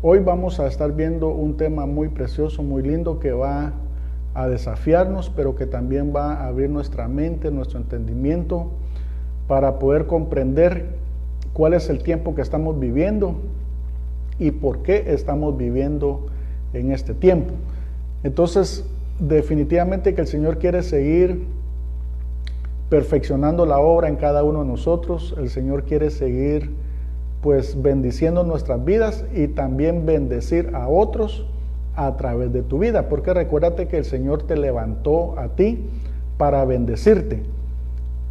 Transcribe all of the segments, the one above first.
Hoy vamos a estar viendo un tema muy precioso, muy lindo, que va a desafiarnos, pero que también va a abrir nuestra mente, nuestro entendimiento, para poder comprender cuál es el tiempo que estamos viviendo y por qué estamos viviendo en este tiempo. Entonces, definitivamente que el Señor quiere seguir perfeccionando la obra en cada uno de nosotros. El Señor quiere seguir pues bendiciendo nuestras vidas y también bendecir a otros a través de tu vida, porque recuérdate que el Señor te levantó a ti para bendecirte,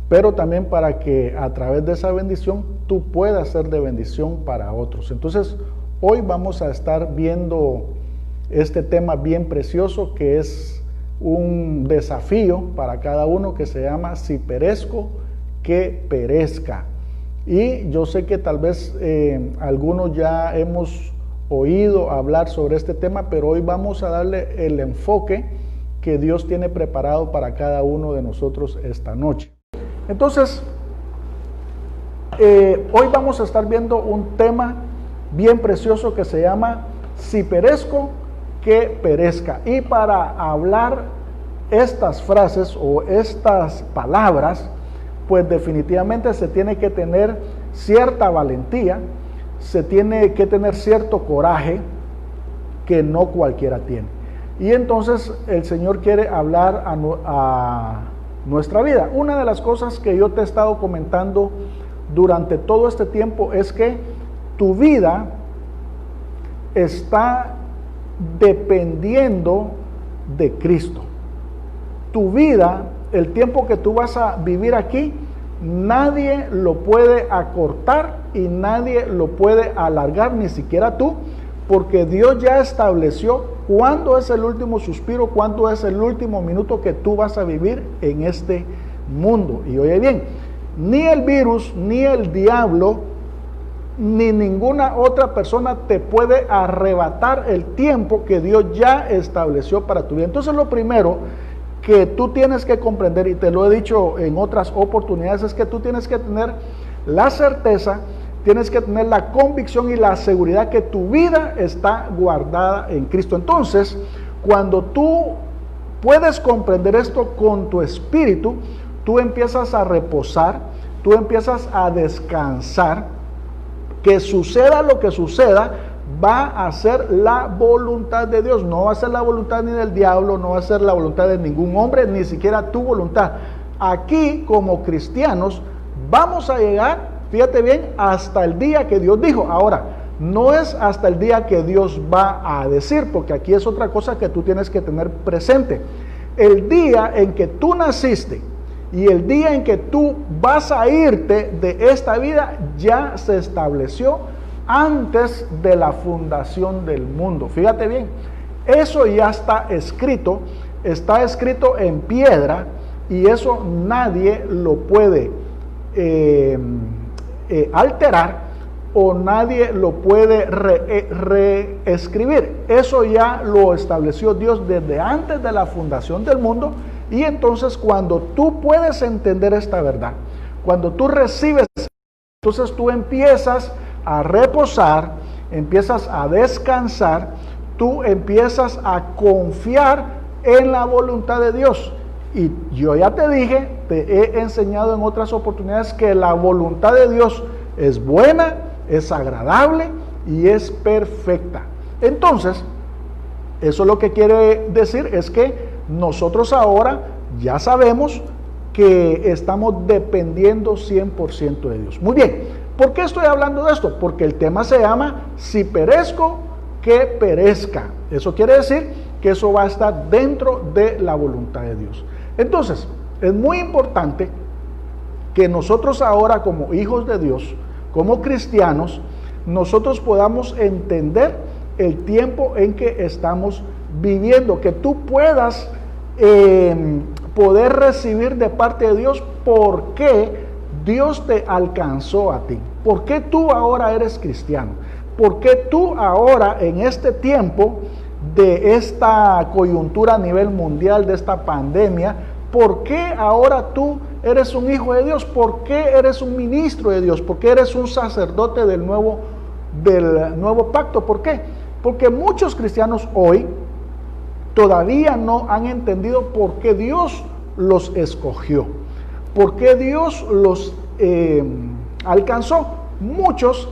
pero también para que a través de esa bendición tú puedas ser de bendición para otros. Entonces, hoy vamos a estar viendo este tema bien precioso, que es un desafío para cada uno, que se llama si perezco, que perezca. Y yo sé que tal vez algunos ya hemos oído hablar sobre este tema, pero hoy vamos a darle el enfoque que Dios tiene preparado para cada uno de nosotros esta noche. Entonces, hoy vamos a estar viendo un tema bien precioso que se llama si perezco, que perezca. Y para hablar estas frases o estas palabras, pues definitivamente se tiene que tener cierta valentía, se tiene que tener cierto coraje que no cualquiera tiene. Y entonces el Señor quiere hablar a nuestra vida. Una de las cosas que yo te he estado comentando durante todo este tiempo es que tu vida está dependiendo de Cristo. Tu vida, el tiempo que tú vas a vivir aquí, nadie lo puede acortar y nadie lo puede alargar, ni siquiera tú, porque Dios ya estableció cuándo es el último suspiro, cuándo es el último minuto que tú vas a vivir en este mundo. Y oye bien, ni el virus, ni el diablo, ni ninguna otra persona te puede arrebatar el tiempo que Dios ya estableció para tu vida. Entonces, lo primero que tú tienes que comprender, y te lo he dicho en otras oportunidades, es que tú tienes que tener la certeza, tienes que tener la convicción y la seguridad que tu vida está guardada en Cristo. Entonces, cuando tú puedes comprender esto con tu espíritu, tú empiezas a reposar, tú empiezas a descansar, que suceda lo que suceda, va a ser la voluntad de Dios, no va a ser la voluntad ni del diablo, no va a ser la voluntad de ningún hombre, ni siquiera tu voluntad. Aquí, como cristianos, vamos a llegar, fíjate bien, hasta el día que Dios dijo. Ahora, no es hasta el día que Dios va a decir, porque aquí es otra cosa que tú tienes que tener presente. El día en que tú naciste y el día en que tú vas a irte de esta vida ya se estableció antes de la fundación del mundo. Fíjate bien, eso ya está escrito en piedra, y eso nadie lo puede alterar o nadie lo puede reescribir. Eso ya lo estableció Dios desde antes de la fundación del mundo. Y entonces, cuando tú puedes entender esta verdad, cuando tú recibes, entonces tú empiezas a reposar, empiezas a descansar, tú empiezas a confiar en la voluntad de Dios. Y yo ya te dije, te he enseñado en otras oportunidades que la voluntad de Dios es buena, es agradable y es perfecta. Entonces, eso lo que quiere decir es que nosotros ahora ya sabemos que estamos dependiendo 100% de Dios. Muy bien. ¿Por qué estoy hablando de esto? Porque el tema se llama si perezco, que perezca. Eso quiere decir que eso va a estar dentro de la voluntad de Dios. Entonces, es muy importante que nosotros ahora, como hijos de Dios, como cristianos, nosotros podamos entender el tiempo en que estamos viviendo, que tú puedas poder recibir de parte de Dios por qué Dios te alcanzó a ti. ¿Por qué tú ahora eres cristiano? ¿Por qué tú ahora, en este tiempo de esta coyuntura a nivel mundial, de esta pandemia, por qué ahora tú eres un hijo de Dios? ¿Por qué eres un ministro de Dios? ¿Por qué eres un sacerdote del nuevo pacto? ¿Por qué? Porque muchos cristianos hoy todavía no han entendido por qué Dios los escogió, por qué Dios los alcanzó. Muchos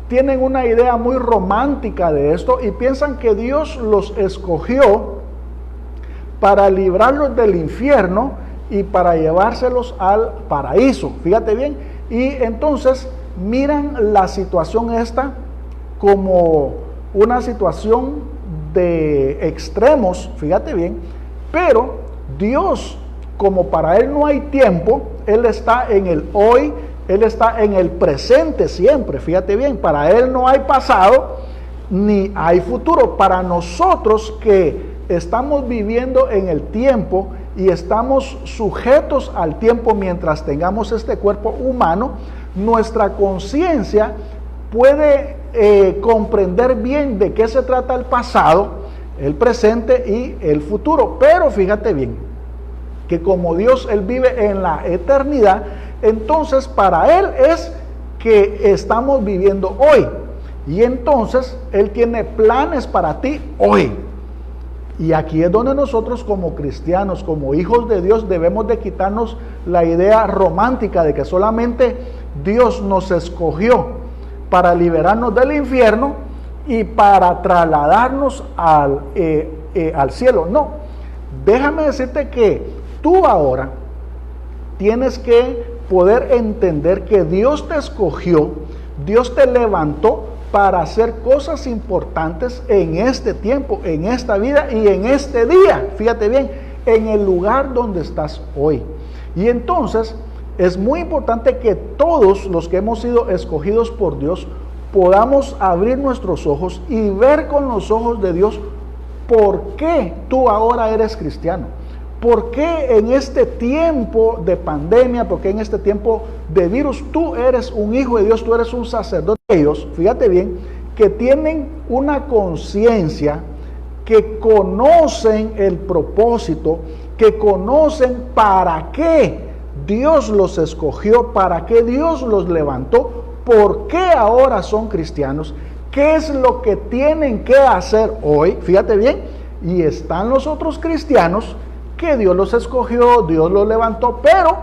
tienen una idea muy romántica de esto y piensan que Dios los escogió para librarlos del infierno y para llevárselos al paraíso. Fíjate bien. Y entonces miran la situación esta como una situación de extremos, fíjate bien, pero Dios, como para Él no hay tiempo, Él está en el hoy, Él está en el presente siempre, fíjate bien, para Él no hay pasado ni hay futuro. Para nosotros que estamos viviendo en el tiempo y estamos sujetos al tiempo mientras tengamos este cuerpo humano, nuestra conciencia puede comprender bien de qué se trata el pasado, el presente y el futuro. Pero fíjate bien, que como Dios, Él vive en la eternidad, entonces para Él es que estamos viviendo hoy. Y entonces Él tiene planes para ti hoy. Y aquí es donde nosotros como cristianos, como hijos de Dios, debemos de quitarnos la idea romántica de que solamente Dios nos escogió para liberarnos del infierno y para trasladarnos al cielo. No, déjame decirte que tú ahora tienes que poder entender que Dios te escogió, Dios te levantó para hacer cosas importantes en este tiempo, en esta vida y en este día. Fíjate bien, en el lugar donde estás hoy. Y entonces es muy importante que todos los que hemos sido escogidos por Dios podamos abrir nuestros ojos y ver con los ojos de Dios por qué tú ahora eres cristiano. ¿Por qué en este tiempo de pandemia, por qué en este tiempo de virus, tú eres un hijo de Dios, tú eres un sacerdote? Ellos, fíjate bien, que tienen una conciencia, que conocen el propósito, que conocen para qué Dios los escogió, para qué Dios los levantó, por qué ahora son cristianos, qué es lo que tienen que hacer hoy, fíjate bien, y están los otros cristianos que Dios los escogió, Dios los levantó, pero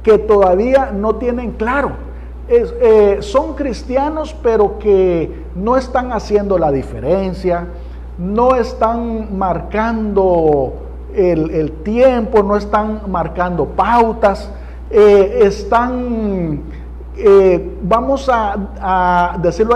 que todavía no tienen claro. Son cristianos, pero que no están haciendo la diferencia, no están marcando el tiempo, no están marcando pautas, vamos a decirlo,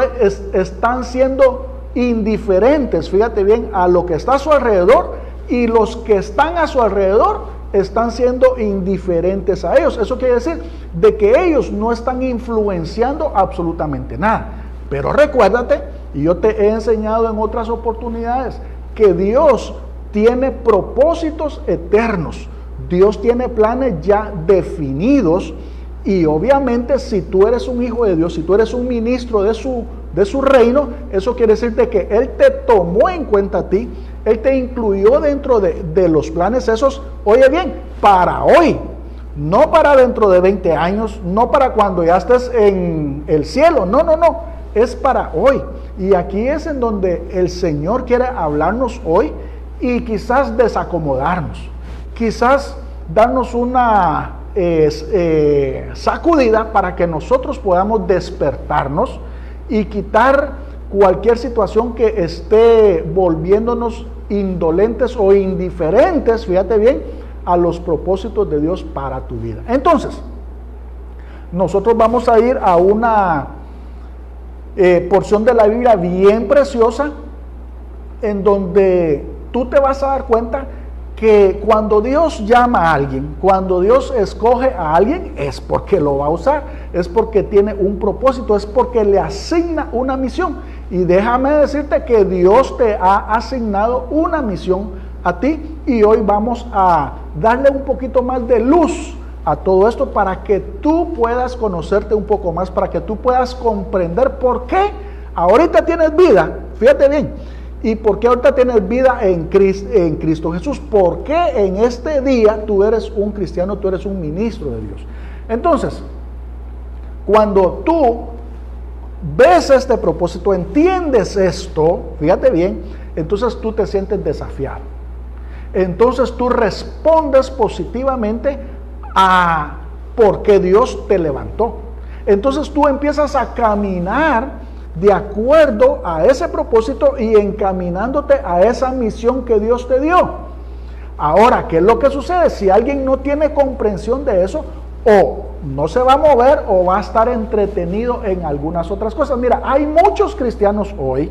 están siendo indiferentes, fíjate bien, a lo que está a su alrededor, y los que están a su alrededor están siendo indiferentes a ellos. Eso quiere decir de que ellos no están influenciando absolutamente nada. Pero recuérdate, y yo te he enseñado en otras oportunidades, que Dios tiene propósitos eternos. Dios tiene planes ya definidos. Y obviamente si tú eres un hijo de Dios, si tú eres un ministro de su reino, eso quiere decirte que Él te tomó en cuenta a ti, Él te incluyó dentro de los planes esos, oye bien, para hoy, no para dentro de 20 años, no para cuando ya estés en el cielo, no, es para hoy. Y aquí es en donde el Señor quiere hablarnos hoy y quizás desacomodarnos, quizás darnos una sacudida para que nosotros podamos despertarnos y quitar cualquier situación que esté volviéndonos indolentes o indiferentes, fíjate bien, a los propósitos de Dios para tu vida. Entonces, nosotros vamos a ir a una porción de la Biblia bien preciosa, en donde tú te vas a dar cuenta que cuando Dios llama a alguien, cuando Dios escoge a alguien, es porque lo va a usar, es porque tiene un propósito, es porque le asigna una misión. Y déjame decirte que Dios te ha asignado una misión a ti, y hoy vamos a darle un poquito más de luz a todo esto para que tú puedas conocerte un poco más, para que tú puedas comprender por qué ahorita tienes vida, fíjate bien, y por qué ahorita tienes vida en Cristo Jesús, por qué en este día tú eres un cristiano, tú eres un ministro de Dios. Entonces, cuando tú ves este propósito, entiendes esto, fíjate bien, entonces tú te sientes desafiado. Entonces tú respondes positivamente a por qué Dios te levantó. Entonces tú empiezas a caminar de acuerdo a ese propósito y encaminándote a esa misión que Dios te dio. Ahora, ¿qué es lo que sucede? Si alguien no tiene comprensión de eso, o no se va a mover o va a estar entretenido en algunas otras cosas. Mira, hay muchos cristianos hoy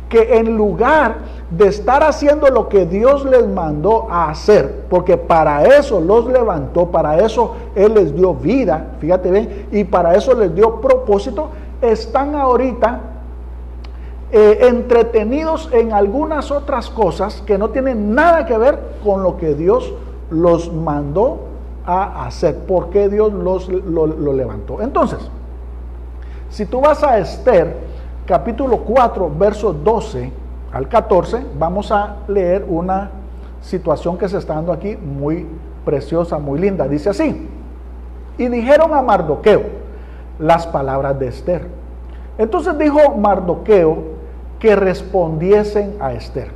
que en lugar de estar haciendo lo que Dios les mandó a hacer, porque para eso los levantó, para eso Él les dio vida, fíjate bien, y para eso les dio propósito, están ahorita entretenidos en algunas otras cosas que no tienen nada que ver con lo que Dios los mandó a hacer, por qué Dios lo levantó. Entonces, si tú vas a Esther, capítulo 4, versos 12 al 14, vamos a leer una situación que se está dando aquí muy preciosa, muy linda. Dice así: y dijeron a Mardoqueo las palabras de Esther. Entonces dijo Mardoqueo que respondiesen a Esther: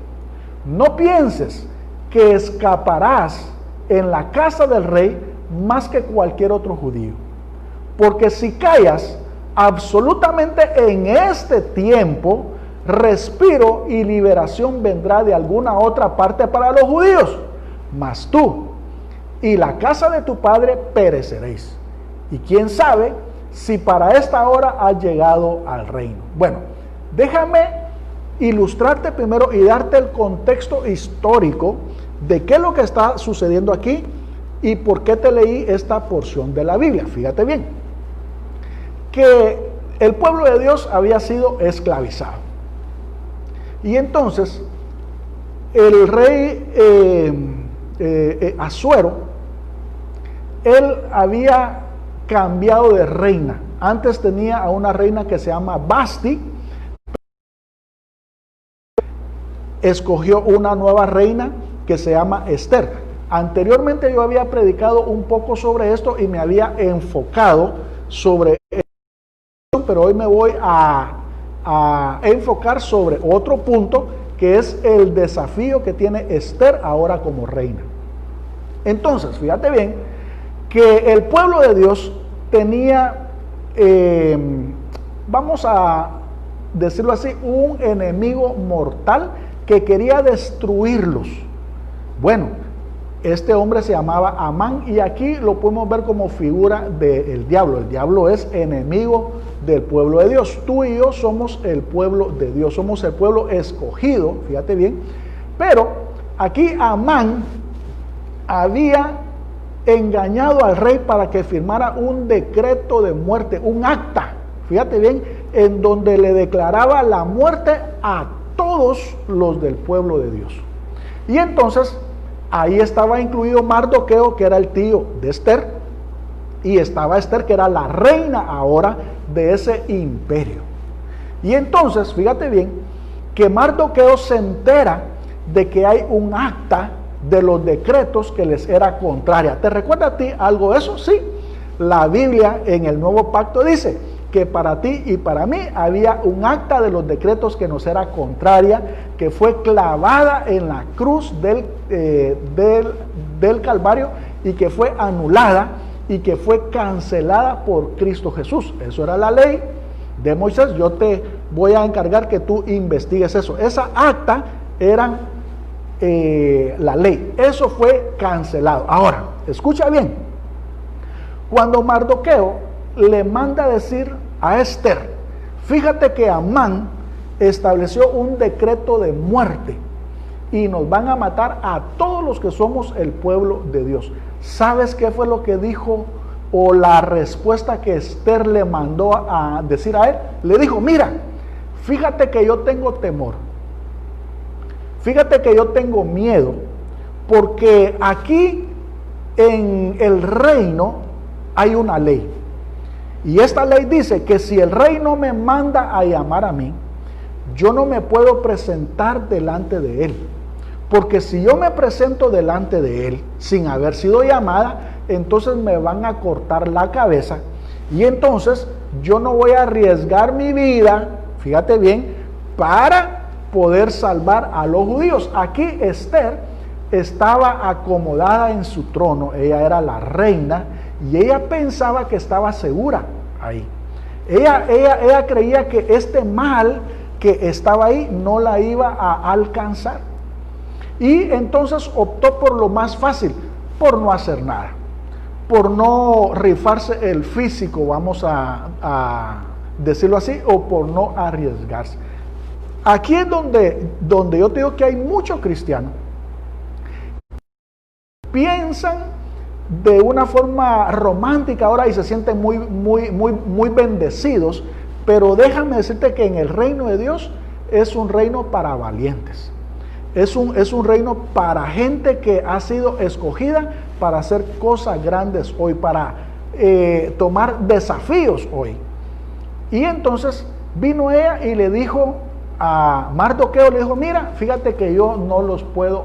no pienses que escaparás en la casa del rey más que cualquier otro judío, porque si callas absolutamente en este tiempo, respiro y liberación vendrá de alguna otra parte para los judíos, mas tú y la casa de tu padre pereceréis, y quién sabe si para esta hora has llegado al reino. Bueno, déjame ilustrarte primero y darte el contexto histórico de qué es lo que está sucediendo aquí y por qué te leí esta porción de la Biblia. Fíjate bien, que el pueblo de Dios había sido esclavizado. Y entonces el rey Asuero, él había cambiado de reina. Antes tenía a una reina que se llama Basti, escogió una nueva reina que se llama Esther. Anteriormente yo había predicado un poco sobre esto y me había enfocado sobre esto, pero hoy me voy a enfocar sobre otro punto, que es el desafío que tiene Esther ahora como reina. Entonces, fíjate bien, que el pueblo de Dios tenía, vamos a decirlo así, un enemigo mortal que quería destruirlos. Bueno, este hombre se llamaba Amán, y aquí lo podemos ver como figura del diablo. El diablo es enemigo del pueblo de Dios. Tú y yo somos el pueblo de Dios, somos el pueblo escogido, fíjate bien. Pero aquí Amán había engañado al rey para que firmara un decreto de muerte, un acta, fíjate bien, en donde le declaraba la muerte a todos los del pueblo de Dios. Y entonces ahí estaba incluido Mardoqueo, que era el tío de Esther, y estaba Esther, que era la reina ahora de ese imperio. Y entonces, fíjate bien, que Mardoqueo se entera de que hay un acta de los decretos que les era contraria. ¿Te recuerda a ti algo de eso? Sí. La Biblia en el Nuevo Pacto dice que para ti y para mí había un acta de los decretos que nos era contraria, que fue clavada en la cruz del Calvario, y que fue anulada y que fue cancelada por Cristo Jesús. Eso era la ley de Moisés. Yo te voy a encargar que tú investigues eso. Esa acta eran la ley. Eso fue cancelado. Ahora, escucha bien. Cuando Mardoqueo le manda a decir a Esther: fíjate que Amán estableció un decreto de muerte y nos van a matar a todos los que somos el pueblo de Dios. ¿Sabes qué fue lo que dijo, o la respuesta que Esther le mandó a decir a él? Le dijo: mira, fíjate que yo tengo temor, fíjate que yo tengo miedo, porque aquí en el reino hay una ley, y esta ley dice que si el rey no me manda a llamar a mí, yo no me puedo presentar delante de él, porque si yo me presento delante de él sin haber sido llamada, entonces me van a cortar la cabeza Y entonces yo no voy a arriesgar mi vida, fíjate bien, para poder salvar a los judíos. Aquí Esther estaba acomodada en su trono, ella era la reina y ella pensaba que estaba segura ahí. Ella creía que este mal que estaba ahí no la iba a alcanzar. Y entonces optó por lo más fácil, por no hacer nada, por no rifarse el físico, vamos a decirlo así, o por no arriesgarse. Aquí es donde yo te digo que hay muchos cristianos piensan de una forma romántica ahora y se sienten muy bendecidos, pero déjame decirte que en el reino de Dios es un reino para valientes. Es un reino para gente que ha sido escogida para hacer cosas grandes hoy, para tomar desafíos hoy. Y entonces vino ella y le dijo a Mardoqueo, le dijo, mira, fíjate que yo no los puedo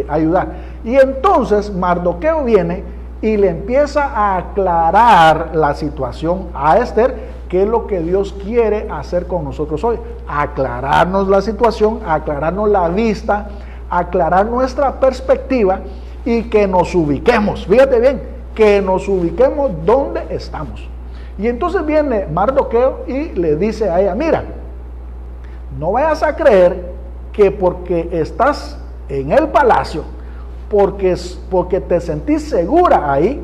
ayudar. Y entonces Mardoqueo viene y le empieza a aclarar la situación a Esther, que es lo que Dios quiere hacer con nosotros hoy, aclararnos la situación, aclararnos la vista, aclarar nuestra perspectiva y que nos ubiquemos, fíjate bien, que nos ubiquemos donde estamos. Y entonces viene Mardoqueo y le dice a ella, mira, no vayas a creer que porque estás en el palacio, porque te sentís segura ahí,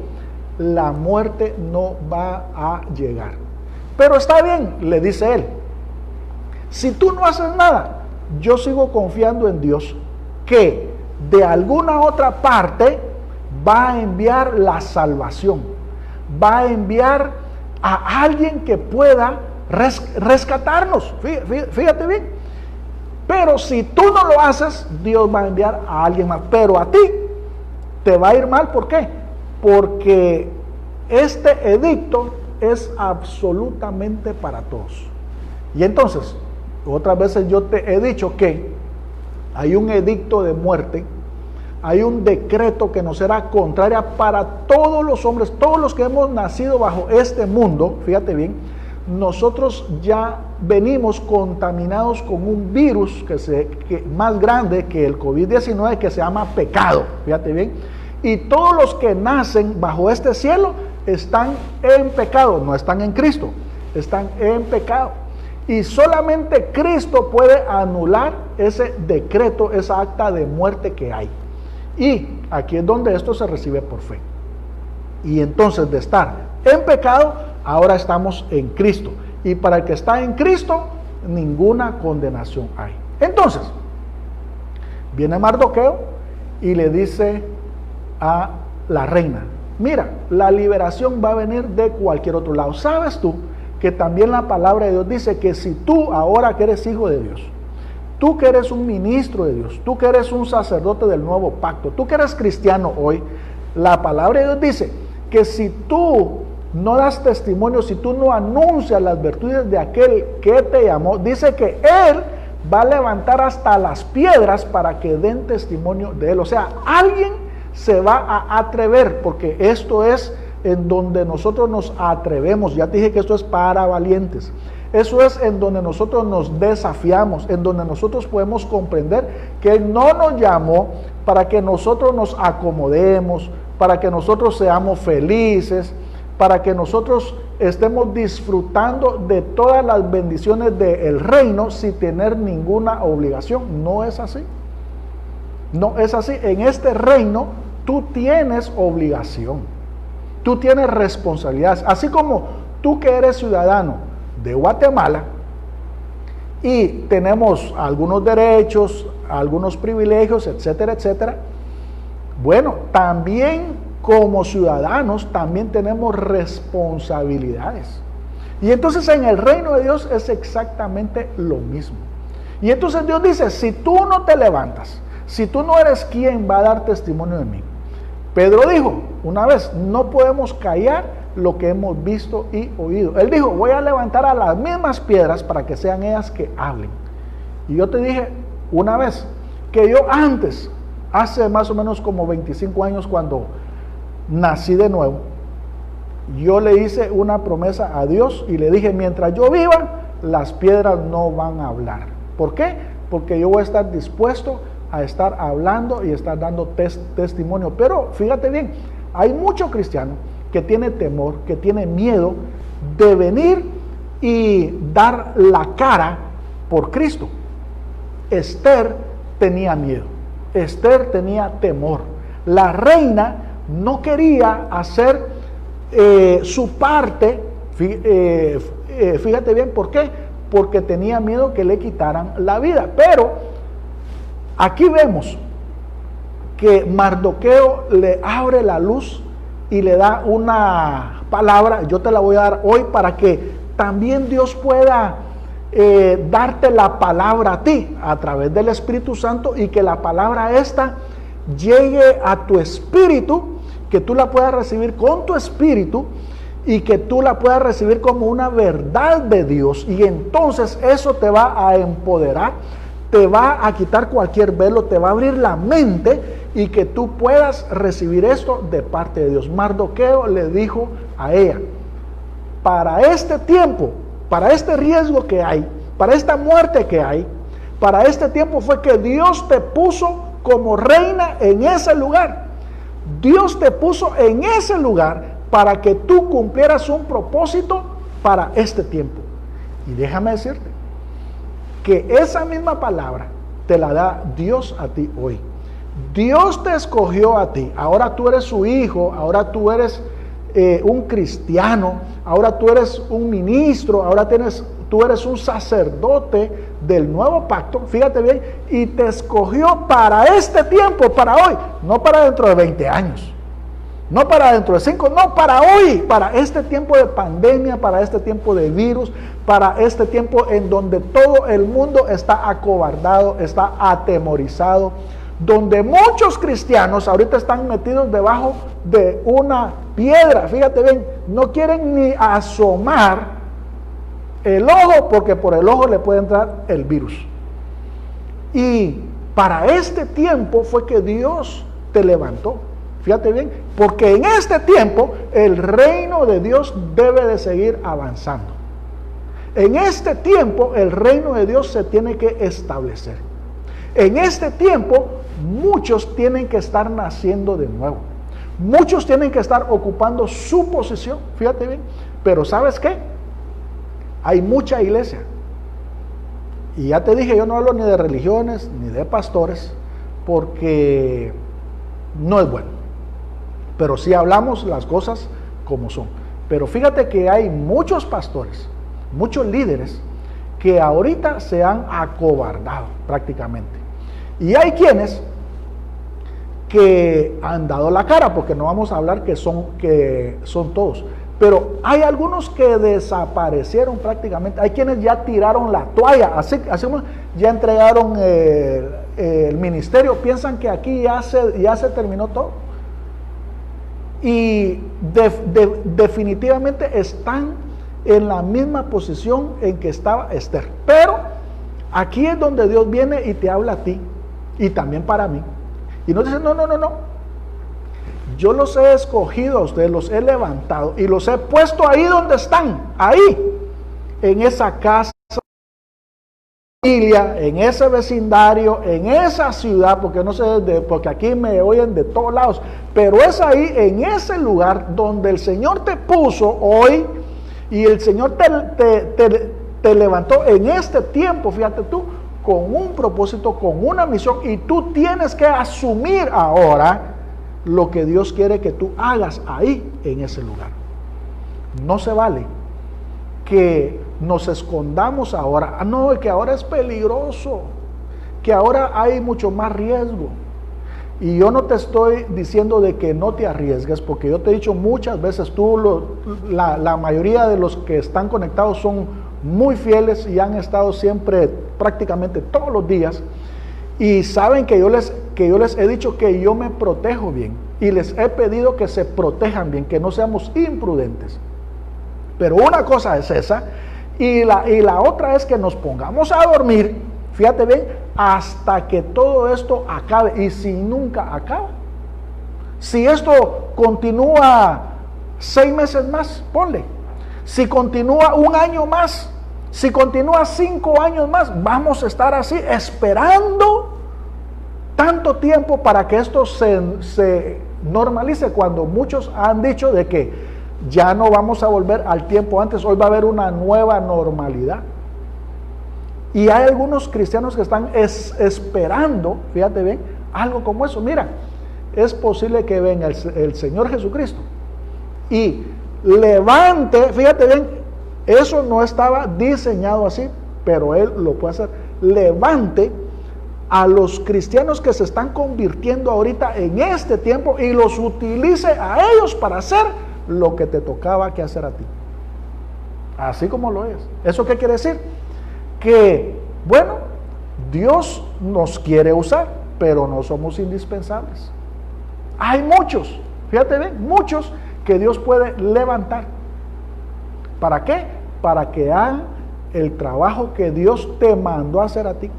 la muerte no va a llegar. Pero está bien, le dice él, si tú no haces nada, yo sigo confiando en Dios, que de alguna otra parte va a enviar la salvación, va a enviar a alguien que pueda rescatarnos, fíjate bien. Pero si tú no lo haces, Dios va a enviar a alguien más, pero a ti te va a ir mal. ¿Por qué? Porque este edicto es absolutamente para todos. Y entonces, otras veces yo te he dicho que hay un edicto de muerte, hay un decreto que nos será contraria para todos los hombres, todos los que hemos nacido bajo este mundo, fíjate bien, nosotros ya venimos contaminados con un virus que más grande que el COVID-19, que se llama pecado, fíjate bien, y todos los que nacen bajo este cielo están en pecado, no están en Cristo, están en pecado. Y solamente Cristo puede anular ese decreto, esa acta de muerte que hay. Y aquí es donde esto se recibe por fe. Y entonces de estar en pecado, ahora estamos en Cristo. Y para el que está en Cristo, ninguna condenación hay. Entonces, viene Mardoqueo y le dice a la reina, mira, la liberación va a venir de cualquier otro lado. ¿Sabes tú que también la palabra de Dios dice que si tú ahora que eres hijo de Dios, tú que eres un ministro de Dios, tú que eres un sacerdote del nuevo pacto, tú que eres cristiano hoy, la palabra de Dios dice que si tú no das testimonio, si tú no anuncias las virtudes de aquel que te llamó, dice que Él va a levantar hasta las piedras para que den testimonio de Él. O sea, alguien se va a atrever, porque esto es en donde nosotros nos atrevemos. Ya te dije que esto es para valientes. Eso es en donde nosotros nos desafiamos, en donde nosotros podemos comprender que Él no nos llamó para que nosotros nos acomodemos, para que nosotros seamos felices, para que nosotros estemos disfrutando de todas las bendiciones del reino sin tener ninguna obligación. No es así. No es así. En este reino tú tienes obligación, tú tienes responsabilidades, así como tú que eres ciudadano de Guatemala y tenemos algunos derechos, algunos privilegios, etcétera, etcétera. Bueno, también como ciudadanos también tenemos responsabilidades. Y entonces en el reino de Dios es exactamente lo mismo. Y entonces Dios dice, si tú no te levantas, si tú no eres quien va a dar testimonio de mí. Pedro dijo una vez, no podemos callar lo que hemos visto y oído. Él dijo, voy a levantar a las mismas piedras para que sean ellas que hablen. Y yo te dije una vez que yo antes, hace más o menos como 25 años cuando nací de nuevo, yo le hice una promesa a Dios y le dije, mientras yo viva, las piedras no van a hablar. ¿Por qué? Porque yo voy a estar dispuesto a estar hablando y estar dando testimonio. Pero fíjate bien, hay mucho cristiano que tiene temor, que tiene miedo de venir y dar la cara por Cristo. Esther tenía miedo, Esther tenía temor. La reina no quería hacer su parte, fíjate bien, ¿por qué? Porque tenía miedo que le quitaran la vida. Pero aquí vemos que Mardoqueo le abre la luz y le da una palabra, yo te la voy a dar hoy para que también Dios pueda darte la palabra a ti a través del Espíritu Santo, y que la palabra esta llegue a tu espíritu, que tú la puedas recibir con tu espíritu y que tú la puedas recibir como una verdad de Dios, y entonces eso te va a empoderar, te va a quitar cualquier velo, te va a abrir la mente y que tú puedas recibir esto de parte de Dios. Mardoqueo le dijo a ella, para este tiempo, para este riesgo que hay, para esta muerte que hay, para este tiempo fue que Dios te puso como reina en ese lugar. Dios te puso en ese lugar para que tú cumplieras un propósito para este tiempo. Y déjame decirte que esa misma palabra te la da Dios a ti hoy. Dios te escogió a ti, ahora tú eres su hijo, ahora tú eres un cristiano, ahora tú eres un ministro, ahora tú eres un sacerdote del nuevo pacto, fíjate bien, y te escogió para este tiempo, para hoy, no para dentro de 20 años, no para dentro de 5, no, para hoy, para este tiempo de pandemia, para este tiempo de virus, para este tiempo en donde todo el mundo está acobardado, está atemorizado, donde muchos cristianos ahorita están metidos debajo de una piedra, fíjate bien, no quieren ni asomar el ojo, porque por el ojo le puede entrar el virus. Y para este tiempo fue que Dios te levantó, fíjate bien, porque en este tiempo el reino de Dios debe de seguir avanzando. En este tiempo el reino de Dios se tiene que establecer. En este tiempo muchos tienen que estar naciendo de nuevo. Muchos tienen que estar ocupando su posición, fíjate bien. Pero ¿sabes qué? Hay mucha iglesia. Y ya te dije, yo no hablo ni de religiones, ni de pastores, porque no es bueno. Pero sí hablamos las cosas como son. Pero fíjate que hay muchos pastores, muchos líderes, que ahorita se han acobardado prácticamente. Y hay quienes que han dado la cara, porque no vamos a hablar que son todos, pero hay algunos que desaparecieron prácticamente. Hay quienes ya tiraron la toalla, así ya entregaron el ministerio, piensan que aquí ya se terminó todo. Y definitivamente están en la misma posición en que estaba Esther. Pero aquí es donde Dios viene y te habla a ti, y también para mí. Y nos dice, no. Yo los he escogido a ustedes, los he levantado y los he puesto ahí donde están, ahí, en esa casa, familia, en ese vecindario, en esa ciudad, porque no sé, porque aquí me oyen de todos lados, pero es ahí, en ese lugar donde el Señor te puso hoy, y el Señor te levantó en este tiempo, fíjate tú, con un propósito, con una misión, y tú tienes que asumir ahora lo que Dios quiere que tú hagas ahí, en ese lugar. No se vale que nos escondamos ahora. No, que ahora es peligroso, que ahora hay mucho más riesgo. Y yo no te estoy diciendo de que no te arriesgues, porque yo te he dicho muchas veces, la mayoría de los que están conectados son muy fieles y han estado siempre, prácticamente todos los días, y saben que yo les he dicho que yo me protejo bien, y les he pedido que se protejan bien, que no seamos imprudentes. Pero una cosa es esa, y la otra es que nos pongamos a dormir, fíjate bien, hasta que todo esto acabe. Y si nunca acaba, si esto continúa 6 meses más, ponle. Si continúa un año más, si continúa 5 años más, vamos a estar así esperando tanto tiempo para que esto se normalice, cuando muchos han dicho de que ya no vamos a volver al tiempo antes, hoy va a haber una nueva normalidad. Y hay algunos cristianos que están esperando, fíjate bien, algo como eso. Mira, es posible que venga el Señor Jesucristo y levante, fíjate bien, eso no estaba diseñado así, pero Él lo puede hacer, levante a los cristianos que se están convirtiendo ahorita en este tiempo y los utilice a ellos para hacer lo que te tocaba que hacer a ti. Así como lo es. ¿Eso qué quiere decir? Que, bueno, Dios nos quiere usar, pero no somos indispensables. Hay muchos, fíjate bien, muchos que Dios puede levantar. ¿Para qué? Para que hagan el trabajo que Dios te mandó a hacer a ti.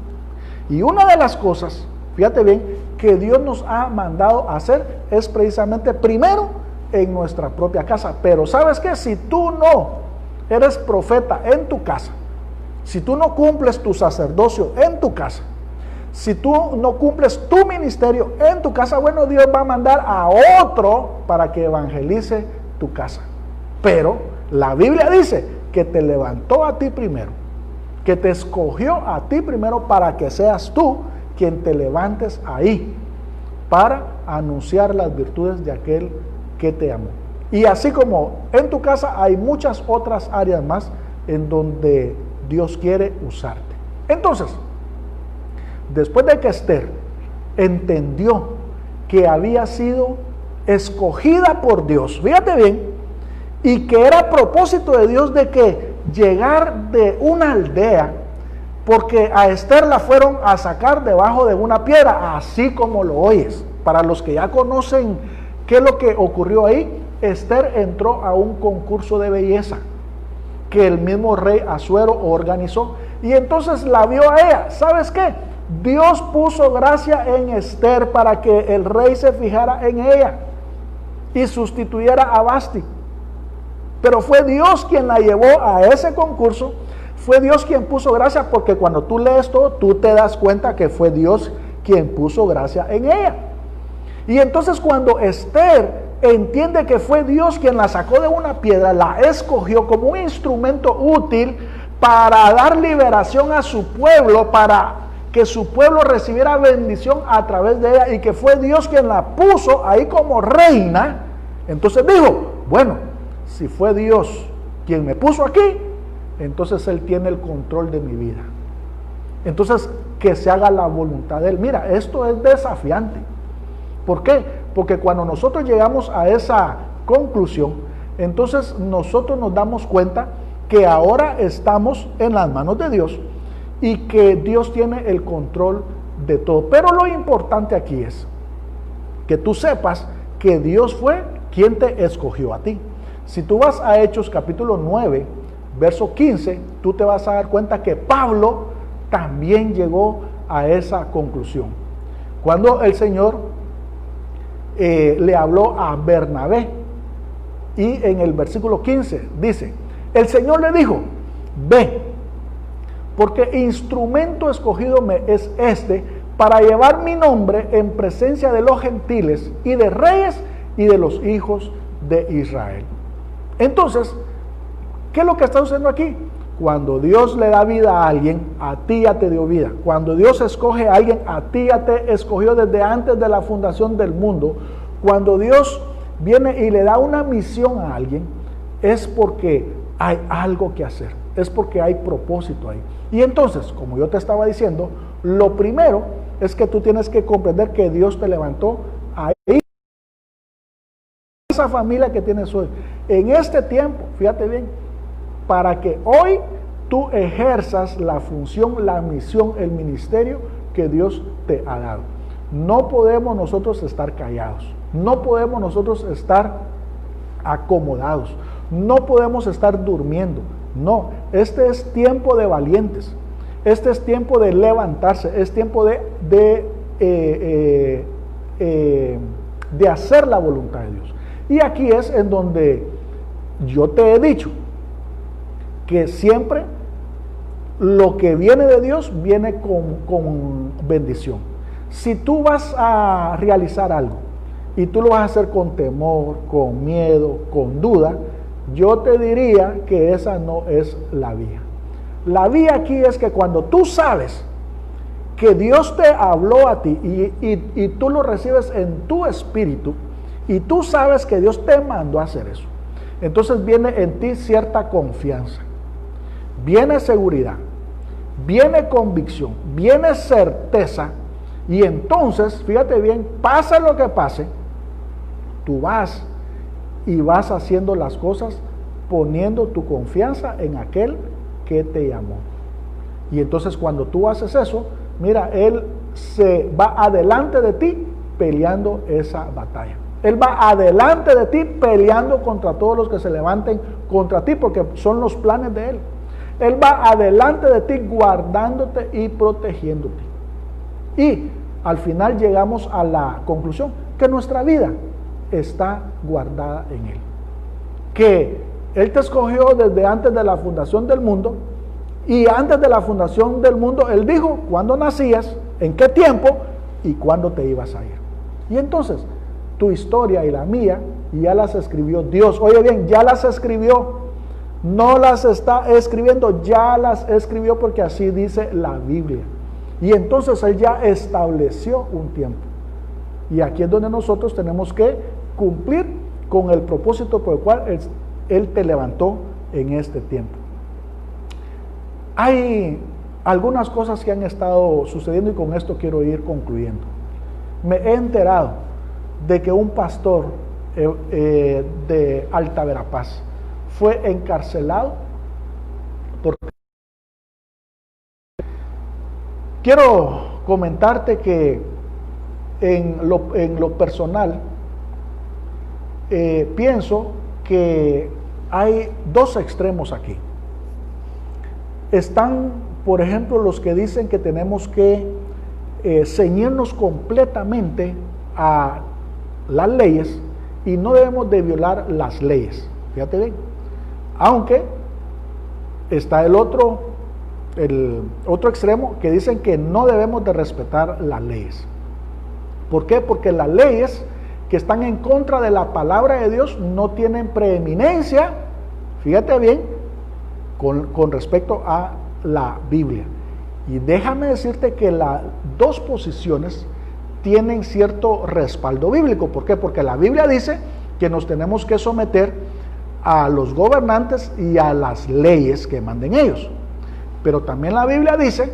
Y una de las cosas, fíjate bien, que Dios nos ha mandado a hacer es precisamente primero en nuestra propia casa. Pero ¿sabes qué? Si tú no eres profeta en tu casa, si tú no cumples tu sacerdocio en tu casa, si tú no cumples tu ministerio en tu casa, bueno, Dios va a mandar a otro para que evangelice tu casa. Pero la Biblia dice que te levantó a ti primero, que te escogió a ti primero para que seas tú quien te levantes ahí para anunciar las virtudes de aquel que te amó. Y así como en tu casa hay muchas otras áreas más en donde Dios quiere usarte. Entonces, después de que Esther entendió que había sido escogida por Dios, fíjate bien, y que era propósito de Dios de que llegar de una aldea, porque a Esther la fueron a sacar debajo de una piedra, así como lo oyes. Para los que ya conocen qué es lo que ocurrió ahí, Esther entró a un concurso de belleza que el mismo rey Asuero organizó, y entonces la vio a ella. ¿Sabes qué? Dios puso gracia en Esther para que el rey se fijara en ella y sustituyera a Vasti. Pero fue Dios quien la llevó a ese concurso, fue Dios quien puso gracia, porque cuando tú lees todo, tú te das cuenta que fue Dios quien puso gracia en ella. Y entonces cuando Esther entiende que fue Dios quien la sacó de una piedra, la escogió como un instrumento útil para dar liberación a su pueblo, para que su pueblo recibiera bendición a través de ella, y que fue Dios quien la puso ahí como reina. Entonces dijo, bueno, si fue Dios quien me puso aquí, entonces Él tiene el control de mi vida. Entonces, que se haga la voluntad de Él. Mira, esto es desafiante. ¿Por qué? Porque cuando nosotros llegamos a esa conclusión, entonces nosotros nos damos cuenta que ahora estamos en las manos de Dios y que Dios tiene el control de todo. Pero lo importante aquí es que tú sepas que Dios fue quien te escogió a ti. Si tú vas a Hechos capítulo 9, verso 15, tú te vas a dar cuenta que Pablo también llegó a esa conclusión. Cuando el Señor le habló a Bernabé, y en el versículo 15 dice, el Señor le dijo, ve, porque instrumento escogido me es este para llevar mi nombre en presencia de los gentiles y de reyes y de los hijos de Israel. Entonces, ¿qué es lo que está sucediendo aquí? Cuando Dios le da vida a alguien, a ti ya te dio vida. Cuando Dios escoge a alguien, a ti ya te escogió desde antes de la fundación del mundo. Cuando Dios viene y le da una misión a alguien, es porque hay algo que hacer, es porque hay propósito ahí. Y entonces, como yo te estaba diciendo, lo primero es que tú tienes que comprender que Dios te levantó ahí, esa familia que tienes hoy, en este tiempo, fíjate bien, para que hoy tú ejerzas la función, la misión, el ministerio que Dios te ha dado. No podemos nosotros estar callados, no podemos nosotros estar acomodados, no podemos estar durmiendo. No, este es tiempo de valientes, este es tiempo de levantarse, es tiempo de hacer la voluntad de Dios. Y aquí es en donde yo te he dicho que siempre lo que viene de Dios viene con bendición. Si tú vas a realizar algo y tú lo vas a hacer con temor, con miedo, con duda, yo te diría que esa no es la vía. La vía aquí es que cuando tú sabes que Dios te habló a ti y tú lo recibes en tu espíritu y tú sabes que Dios te mandó a hacer eso, entonces viene en ti cierta confianza, viene seguridad, viene convicción, viene certeza, y entonces, fíjate bien, pase lo que pase, tú vas y vas haciendo las cosas poniendo tu confianza en aquel que te llamó. Y entonces cuando tú haces eso, mira, Él se va adelante de ti peleando esa batalla. Él va adelante de ti peleando contra todos los que se levanten contra ti, porque son los planes de Él. Él va adelante de ti guardándote y protegiéndote. Y al final llegamos a la conclusión que nuestra vida está guardada en Él. Que Él te escogió desde antes de la fundación del mundo, y antes de la fundación del mundo Él dijo cuándo nacías, en qué tiempo y cuándo te ibas a ir. Y entonces tu historia y la mía ya las escribió Dios. Oye bien, ya las escribió, no las está escribiendo, ya las escribió, porque así dice la Biblia. Y entonces Él ya estableció un tiempo. Y aquí es donde nosotros tenemos que cumplir con el propósito por el cual Él te levantó en este tiempo. Hay algunas cosas que han estado sucediendo y con esto quiero ir concluyendo. Me he enterado de que un pastor de Alta Verapaz fue encarcelado porque... Quiero comentarte que en lo personal pienso que hay dos extremos aquí. Están, por ejemplo, los que dicen que tenemos que ceñirnos completamente a las leyes y no debemos de violar las leyes. Fíjate bien. Aunque está el otro extremo que dicen que no debemos de respetar las leyes. ¿Por qué? Porque las leyes que están en contra de la palabra de Dios no tienen preeminencia, fíjate bien, con respecto a la Biblia. Y déjame decirte que las dos posiciones tienen cierto respaldo bíblico. ¿Por qué? Porque la Biblia dice que nos tenemos que someter a los gobernantes y a las leyes que manden ellos. Pero también la Biblia dice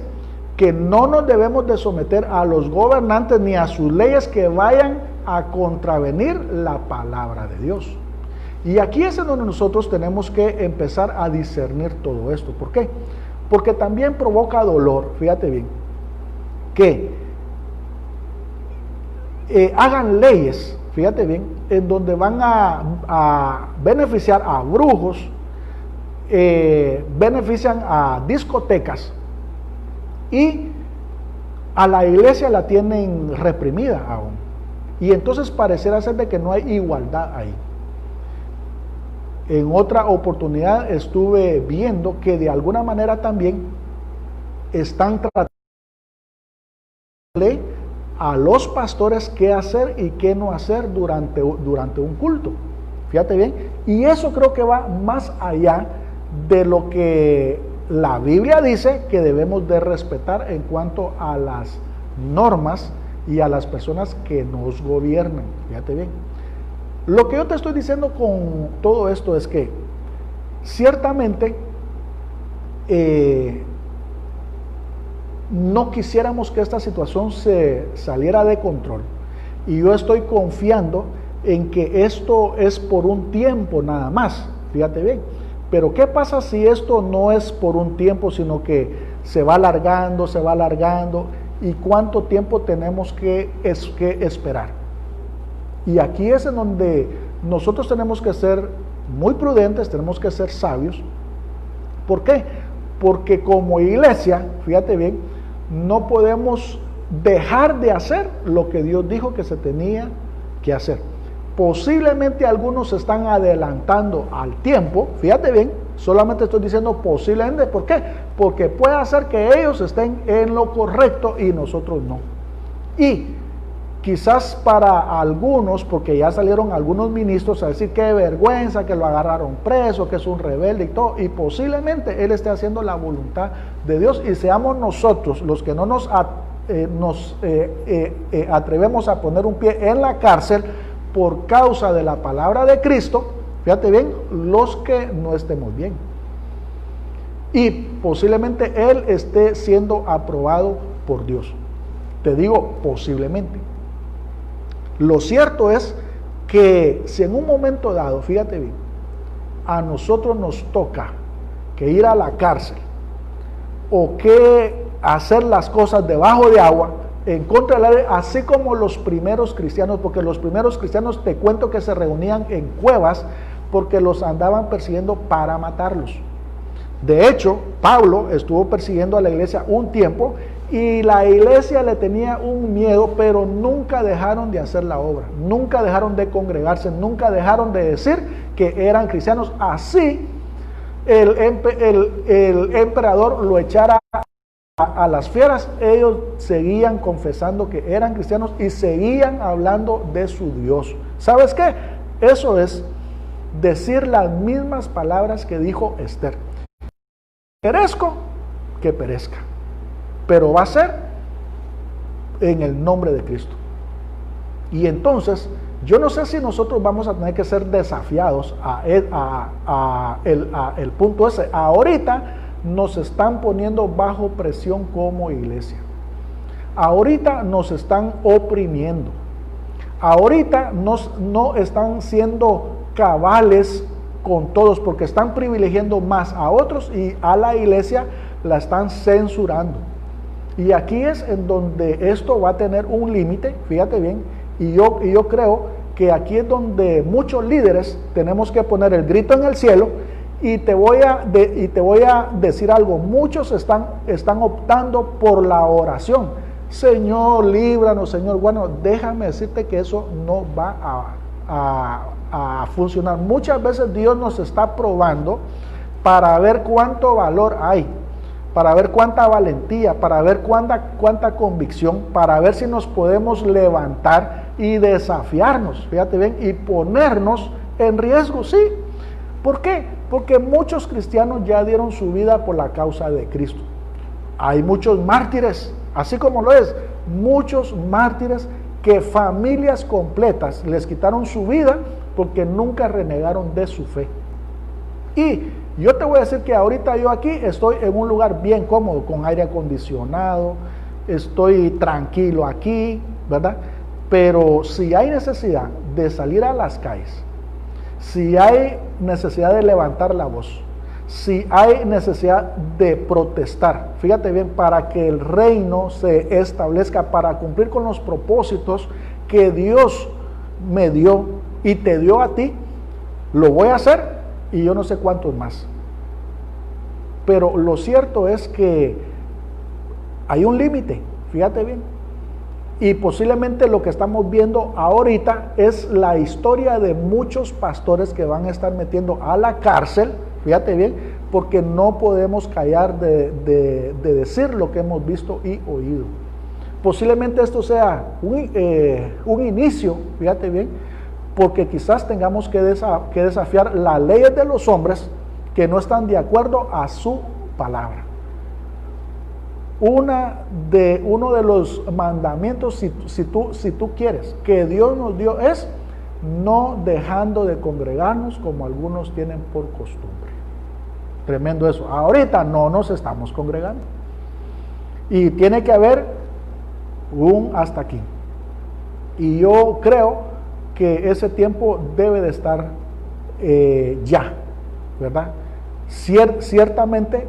que no nos debemos de someter a los gobernantes ni a sus leyes que vayan a contravenir la palabra de Dios. Y aquí es en donde nosotros tenemos que empezar a discernir todo esto. ¿Por qué? Porque también provoca dolor, fíjate bien, que hagan leyes, fíjate bien, en donde van a beneficiar a brujos, benefician a discotecas y a la iglesia la tienen reprimida aún. Y entonces pareciera ser de que no hay igualdad ahí. En otra oportunidad estuve viendo que de alguna manera también están tratando a los pastores qué hacer y qué no hacer durante un culto. Fíjate bien, y eso creo que va más allá de lo que la Biblia dice que debemos de respetar en cuanto a las normas y a las personas que nos gobiernan. Fíjate bien. Lo que yo te estoy diciendo con todo esto es que ciertamente no quisiéramos que esta situación se saliera de control, y yo estoy confiando en que esto es por un tiempo nada más. Fíjate bien. Pero ¿qué pasa si esto no es por un tiempo, sino que se va alargando, y cuánto tiempo tenemos que esperar? Y aquí es en donde nosotros tenemos que ser muy prudentes, tenemos que ser sabios. ¿Por qué? Porque como iglesia, fíjate bien, no podemos dejar de hacer lo que Dios dijo que se tenía que hacer. Posiblemente algunos se están adelantando al tiempo, fíjate bien, solamente estoy diciendo posiblemente, ¿por qué? Porque puede ser que ellos estén en lo correcto y nosotros no. Y quizás para algunos, porque ya salieron algunos ministros a decir qué vergüenza, que lo agarraron preso, que es un rebelde y todo, y posiblemente él esté haciendo la voluntad de Dios y seamos nosotros los que no nos atrevemos a poner un pie en la cárcel por causa de la palabra de Cristo, fíjate bien, los que no estemos bien. Y posiblemente él esté siendo aprobado por Dios. Te digo posiblemente. Lo cierto es que si en un momento dado, fíjate bien, a nosotros nos toca que ir a la cárcel o que hacer las cosas debajo de agua, en contra de la ley, así como los primeros cristianos, porque los primeros cristianos te cuento que se reunían en cuevas porque los andaban persiguiendo para matarlos. De hecho, Pablo estuvo persiguiendo a la iglesia un tiempo y la iglesia le tenía un miedo, pero nunca dejaron de hacer la obra, nunca dejaron de congregarse, nunca dejaron de decir que eran cristianos. Así el emperador lo echara a las fieras, ellos seguían confesando que eran cristianos y seguían hablando de su Dios. ¿Sabes qué? Eso es decir las mismas palabras que dijo Esther. Perezco, que perezca, pero va a ser en el nombre de Cristo. Y entonces, yo no sé si nosotros vamos a tener que ser desafiados a el punto ese. Ahorita nos están poniendo bajo presión como iglesia. Ahorita nos están oprimiendo. Ahorita no están siendo cabales con todos porque están privilegiando más a otros y a la iglesia la están censurando. Y aquí es en donde esto va a tener un límite, fíjate bien, y yo creo que aquí es donde muchos líderes tenemos que poner el grito en el cielo. Y te voy a decir algo, muchos están optando por la oración. Señor, líbranos, Señor. Bueno, déjame decirte que eso no va a funcionar. Muchas veces Dios nos está probando para ver cuánto valor hay, para ver cuánta valentía, para ver cuánta convicción, para ver si nos podemos levantar y desafiarnos, fíjate bien, y ponernos en riesgo, sí. ¿Por qué? Porque muchos cristianos ya dieron su vida por la causa de Cristo. Hay muchos mártires, así como lo es, muchos mártires que familias completas les quitaron su vida porque nunca renegaron de su fe. Y yo te voy a decir que ahorita yo aquí estoy en un lugar bien cómodo, con aire acondicionado, estoy tranquilo aquí, ¿verdad? Pero si hay necesidad de salir a las calles, si hay necesidad de levantar la voz, si hay necesidad de protestar, fíjate bien, para que el reino se establezca, para cumplir con los propósitos que Dios me dio y te dio a ti, lo voy a hacer y yo no sé cuántos más. Pero lo cierto es que hay un límite, fíjate bien. Y posiblemente lo que estamos viendo ahorita es la historia de muchos pastores que van a estar metiendo a la cárcel, fíjate bien, porque no podemos callar de decir lo que hemos visto y oído. Posiblemente esto sea un inicio, fíjate bien, porque quizás tengamos que desafiar las leyes de los hombres que no están de acuerdo a su palabra. Uno de los mandamientos, si tú quieres, que Dios nos dio es no dejando de congregarnos como algunos tienen por costumbre. Tremendo eso. Ahorita no nos estamos congregando. Y tiene que haber un hasta aquí. Y yo creo que ese tiempo debe de estar ya, ¿verdad? Ciertamente,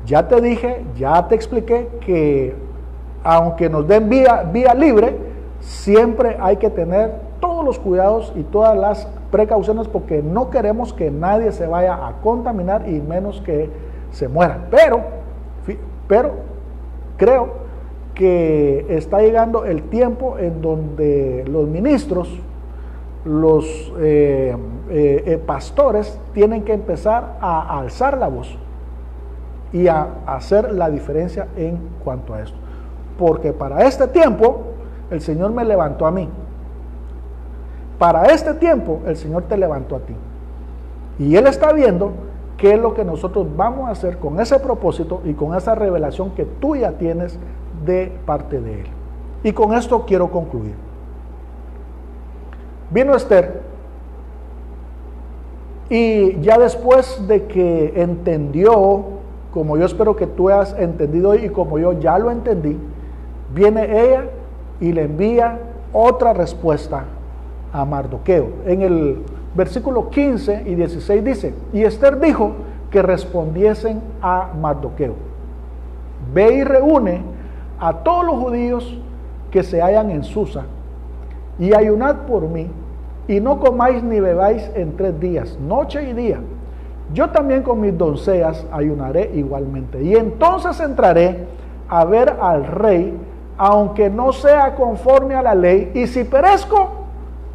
ya te dije, ya te expliqué que aunque nos den vía libre, siempre hay que tener todos los cuidados y todas las precauciones porque no queremos que nadie se vaya a contaminar y menos que se muera. Pero creo que está llegando el tiempo en donde los ministros los pastores tienen que empezar a alzar la voz y a hacer la diferencia en cuanto a esto. Porque para este tiempo el Señor me levantó a mí. Para este tiempo el Señor te levantó a ti. Y Él está viendo qué es lo que nosotros vamos a hacer con ese propósito y con esa revelación que tú ya tienes de parte de Él. Y con esto quiero concluir. Vino Esther y ya después de que entendió, como yo espero que tú hayas entendido y como yo ya lo entendí, viene ella y le envía otra respuesta a Mardoqueo. En el versículo 15 y 16 dice: y Esther dijo que respondiesen a Mardoqueo: ve y reúne a todos los judíos que se hallan en Susa, y ayunad por mí, y no comáis ni bebáis en 3 días, noche y día. Yo también con mis doncellas ayunaré igualmente, y entonces entraré a ver al rey, aunque no sea conforme a la ley, y si perezco,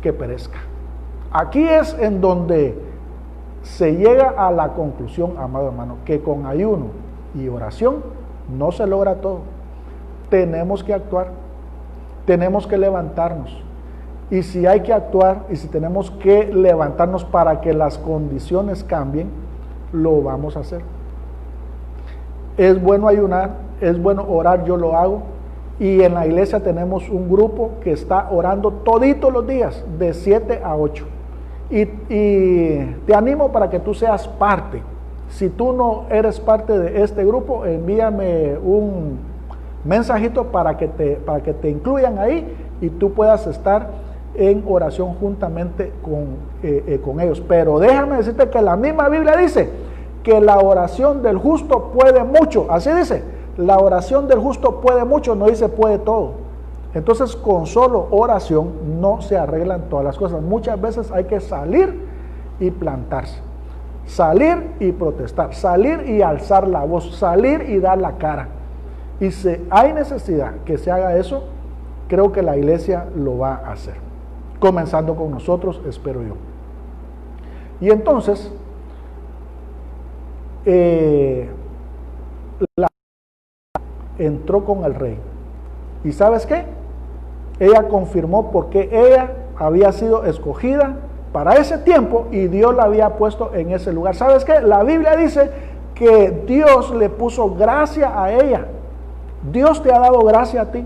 que perezca. Aquí es en donde se llega a la conclusión, amado hermano, que con ayuno y oración no se logra todo. Tenemos que actuar, tenemos que levantarnos. Y si hay que actuar y si tenemos que levantarnos para que las condiciones cambien, lo vamos a hacer. Es bueno ayunar, es bueno orar, yo lo hago. Y en la iglesia tenemos un grupo que está orando toditos los días, de 7 a 8. Y te animo para que tú seas parte. Si tú no eres parte de este grupo, envíame un mensajito para que te incluyan ahí y tú puedas estar en oración juntamente con ellos. Pero déjame decirte que la misma Biblia dice que la oración del justo puede mucho. Así dice, la oración del justo puede mucho, no dice puede todo. Entonces, con solo oración no se arreglan todas las cosas. Muchas veces hay que salir y plantarse, salir y protestar, salir y alzar la voz, salir y dar la cara. Y si hay necesidad que se haga eso, creo que la iglesia lo va a hacer. Comenzando con nosotros, espero yo. Y entonces, entró con el rey. ¿Y sabes qué? Ella confirmó porque ella había sido escogida para ese tiempo y Dios la había puesto en ese lugar. ¿Sabes qué? La Biblia dice que Dios le puso gracia a ella. Dios te ha dado gracia a ti.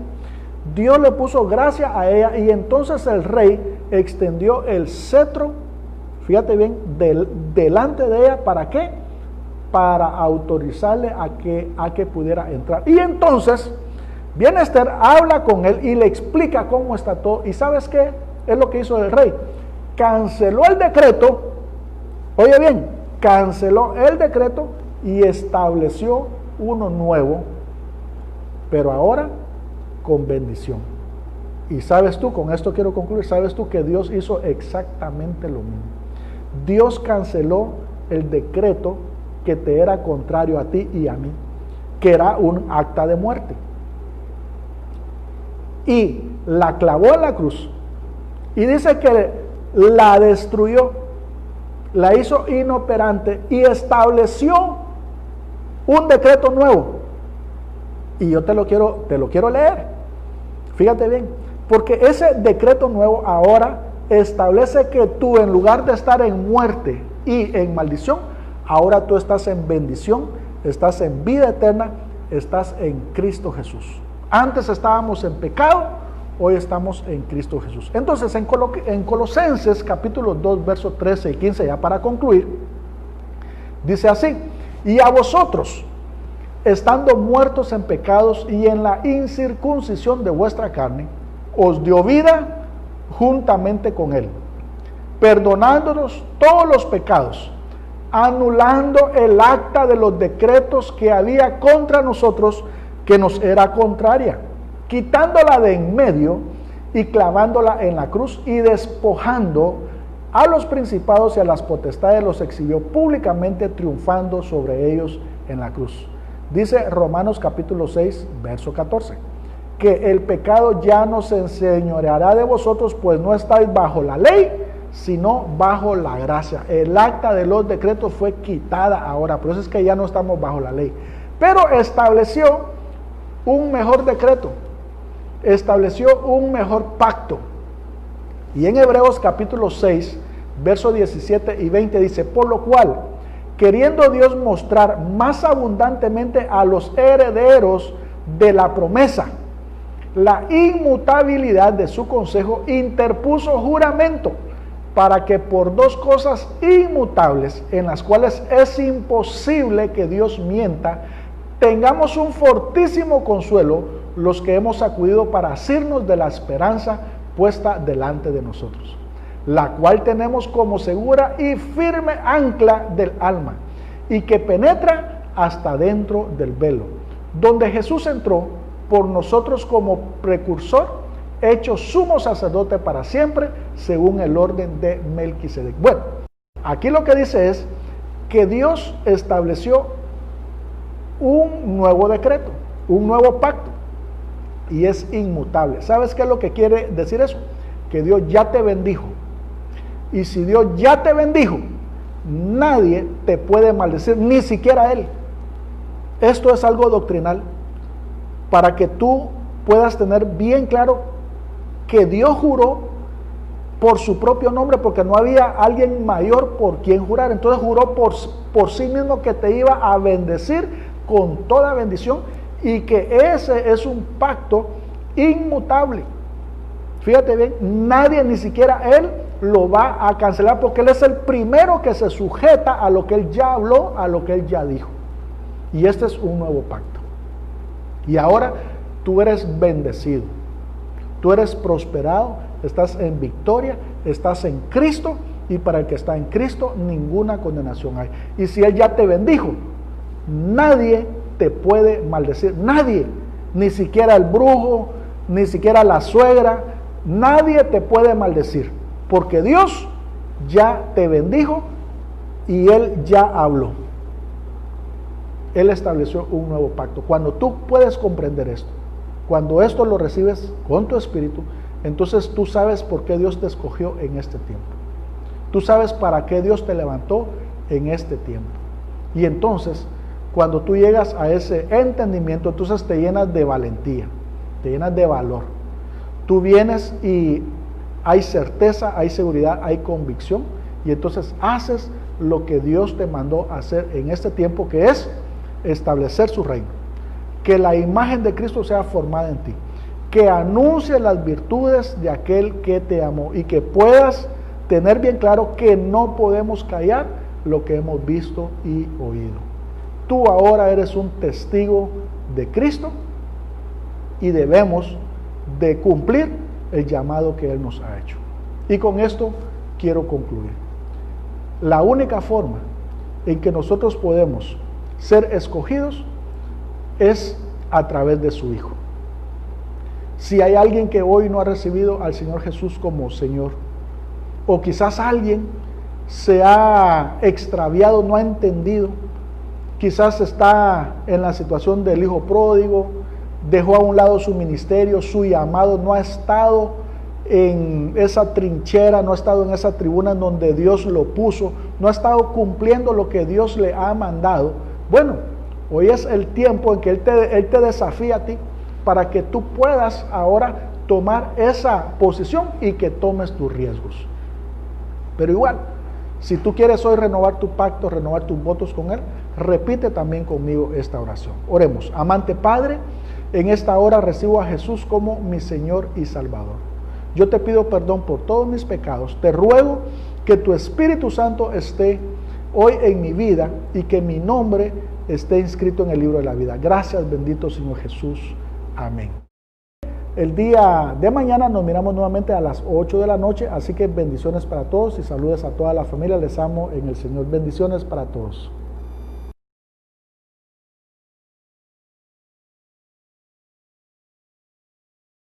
Dios le puso gracia a ella y entonces el rey extendió el cetro, fíjate bien, delante de ella. ¿Para qué? Para autorizarle a que pudiera entrar. Y entonces viene Esther, habla con él y le explica cómo está todo. ¿Y sabes qué es lo que hizo el rey? Canceló el decreto, oye bien, canceló el decreto y estableció uno nuevo, pero ahora con bendición. Y sabes tú, con esto quiero concluir, sabes tú que Dios hizo exactamente lo mismo. Dios canceló el decreto que te era contrario a ti y a mí, que era un acta de muerte. Y la clavó en la cruz. Y dice que la destruyó, la hizo inoperante y estableció un decreto nuevo. Y yo te lo quiero leer. Fíjate bien, porque ese decreto nuevo ahora establece que tú, en lugar de estar en muerte y en maldición, ahora tú estás en bendición, estás en vida eterna, estás en Cristo Jesús. Antes estábamos en pecado, hoy estamos en Cristo Jesús. Entonces, en Colosenses capítulo 2, versos 13 y 15, ya para concluir, dice así: y a vosotros, estando muertos en pecados y en la incircuncisión de vuestra carne, os dio vida juntamente con él, perdonándonos todos los pecados, anulando el acta de los decretos que había contra nosotros, que nos era contraria, quitándola de en medio y clavándola en la cruz, y despojando a los principados y a las potestades, los exhibió públicamente, triunfando sobre ellos en la cruz. Dice Romanos capítulo 6, verso 14, que el pecado ya no se enseñoreará de vosotros, pues no estáis bajo la ley, sino bajo la gracia. El acta de los decretos fue quitada ahora, por eso es que ya no estamos bajo la ley. Pero estableció un mejor decreto, estableció un mejor pacto. Y en Hebreos capítulo 6, versos 17 y 20 dice: por lo cual, queriendo Dios mostrar más abundantemente a los herederos de la promesa la inmutabilidad de su consejo, interpuso juramento, para que por dos cosas inmutables, en las cuales es imposible que Dios mienta, tengamos un fortísimo consuelo los que hemos acudido para asirnos de la esperanza puesta delante de nosotros, la cual tenemos como segura y firme ancla del alma, y que penetra hasta dentro del velo, donde Jesús entró por nosotros como precursor, hecho sumo sacerdote para siempre, según el orden de Melquisedec. Bueno, aquí lo que dice es que Dios estableció un nuevo decreto, un nuevo pacto, y es inmutable. ¿Sabes qué es lo que quiere decir eso? Que Dios ya te bendijo. Y si Dios ya te bendijo, nadie te puede maldecir, ni siquiera Él. Esto es algo doctrinal, para que tú puedas tener bien claro que Dios juró por su propio nombre, porque no había alguien mayor por quien jurar. Entonces juró por sí mismo que te iba a bendecir con toda bendición, y que ese es un pacto inmutable. Fíjate bien, nadie, ni siquiera Él, lo va a cancelar, porque Él es el primero que se sujeta a lo que Él ya habló, a lo que Él ya dijo. Y este es un nuevo pacto. Y ahora tú eres bendecido, tú eres prosperado, estás en victoria, estás en Cristo, y para el que está en Cristo ninguna condenación hay. Y si Él ya te bendijo, nadie te puede maldecir, nadie, ni siquiera el brujo, ni siquiera la suegra, nadie te puede maldecir, porque Dios ya te bendijo y Él ya habló. Él estableció un nuevo pacto. Cuando tú puedes comprender esto, cuando esto lo recibes con tu espíritu, entonces tú sabes por qué Dios te escogió en este tiempo. Tú sabes para qué Dios te levantó en este tiempo. Y entonces, cuando tú llegas a ese entendimiento, entonces te llenas de valentía, te llenas de valor. Tú vienes y hay certeza, hay seguridad, hay convicción, y entonces haces lo que Dios te mandó hacer en este tiempo, que es establecer su reino, que la imagen de Cristo sea formada en ti, que anuncie las virtudes de aquel que te amó, y que puedas tener bien claro que no podemos callar lo que hemos visto y oído. Tú ahora eres un testigo de Cristo, y debemos de cumplir el llamado que Él nos ha hecho. Y con esto quiero concluir. La única forma en que nosotros podemos ser escogidos es a través de su Hijo. Si hay alguien que hoy no ha recibido al Señor Jesús como Señor, o quizás alguien se ha extraviado, no ha entendido, quizás está en la situación del hijo pródigo, dejó a un lado su ministerio, su llamado, no ha estado en esa trinchera, no ha estado en esa tribuna en donde Dios lo puso, no ha estado cumpliendo lo que Dios le ha mandado. Bueno, hoy es el tiempo en que Él te desafía a ti, para que tú puedas ahora tomar esa posición y que tomes tus riesgos. Pero igual, si tú quieres hoy renovar tu pacto, renovar tus votos con Él, repite también conmigo esta oración. Oremos. Amante Padre, en esta hora recibo a Jesús como mi Señor y Salvador. Yo te pido perdón por todos mis pecados. Te ruego que tu Espíritu Santo esté hoy en mi vida y que mi nombre esté inscrito en el libro de la vida. Gracias, bendito Señor Jesús. Amén. El día de mañana nos miramos nuevamente a las 8 de la noche, así que bendiciones para todos y saludos a toda la familia. Les amo en el Señor. Bendiciones para todos.